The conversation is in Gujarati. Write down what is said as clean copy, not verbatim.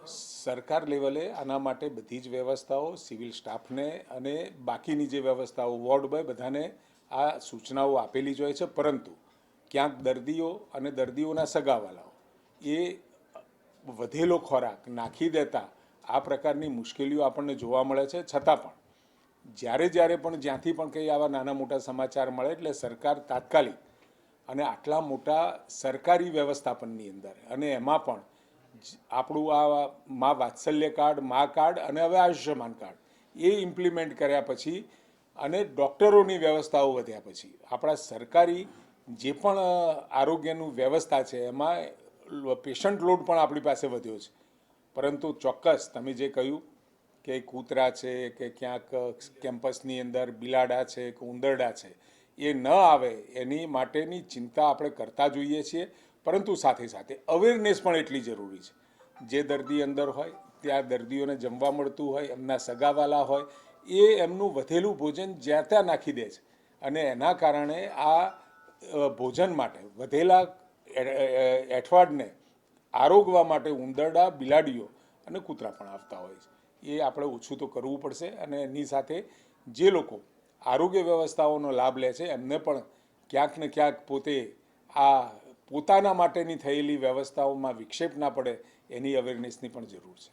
સરકાર લેવલે આના માટે બધી જ વ્યવસ્થાઓ સિવિલ સ્ટાફને અને બાકીની જે વ્યવસ્થાઓ વોર્ડ બોય બધાને આ સૂચનાઓ આપેલી જ હોય છે, પરંતુ ક્યાંક દર્દીઓ અને દર્દીઓના સગાવાલાઓ એ વધેલો ખોરાક નાખી દેતા આ પ્રકારની મુશ્કેલીઓ આપણને જોવા મળે છે. છતાં પણ જ્યારે પણ જ્યાંથી પણ કંઈ આવા નાના મોટા સમાચાર મળે એટલે સરકાર તાત્કાલિક અને આટલા મોટા સરકારી વ્યવસ્થાપનની અંદર અને એમાં પણ આપણું આ મા વાત્સલ્ય કાર્ડ, મા કાર્ડ અને હવે આયુષ્યમાન કાર્ડ એ ઇમ્પ્લિમેન્ટ કર્યા પછી અને ડૉક્ટરોની વ્યવસ્થાઓ વધ્યા પછી આપણા સરકારી જે પણ આરોગ્યનું વ્યવસ્થા છે એમાં પેશન્ટ લોડ પણ આપણી પાસે વધ્યો છે. પરંતુ ચોક્કસ તમે જે કહ્યું કે કૂતરા છે કે ક્યાંક કેમ્પસની અંદર બિલાડા છે કે ઉંદરડા છે એ ન આવે એની માટેની ચિંતા આપણે કરતા જોઈએ છીએ, પરંતુ સાથે સાથે અવેરનેસ પણ એટલી જરૂરી છે. જે દર્દી અંદર હોય ત્યાં દર્દીઓને જમવા મળતું હોય, એમના સગાવાલા હોય એ એમનું વધેલું ભોજન જ્યાં ત્યાં નાખી દે છે અને એના કારણે આ ભોજન માટે વધેલા એઠવાડને આરોગવા માટે ઉંદરડા, બિલાડીઓ અને કૂતરા પણ આવતા હોય છે. એ આપણે ઓછું તો કરવું પડશે અને એની સાથે જે લોકો આરોગ્ય વ્યવસ્થાઓનો લાભ લે છે એમને પણ ક્યાંક ને ક્યાંક પોતે આ પોતાના માટેની થયેલી વ્યવસ્થાઓમાં વિક્ષેપ ના પડે એની અવેરનેસની પણ જરૂર છે.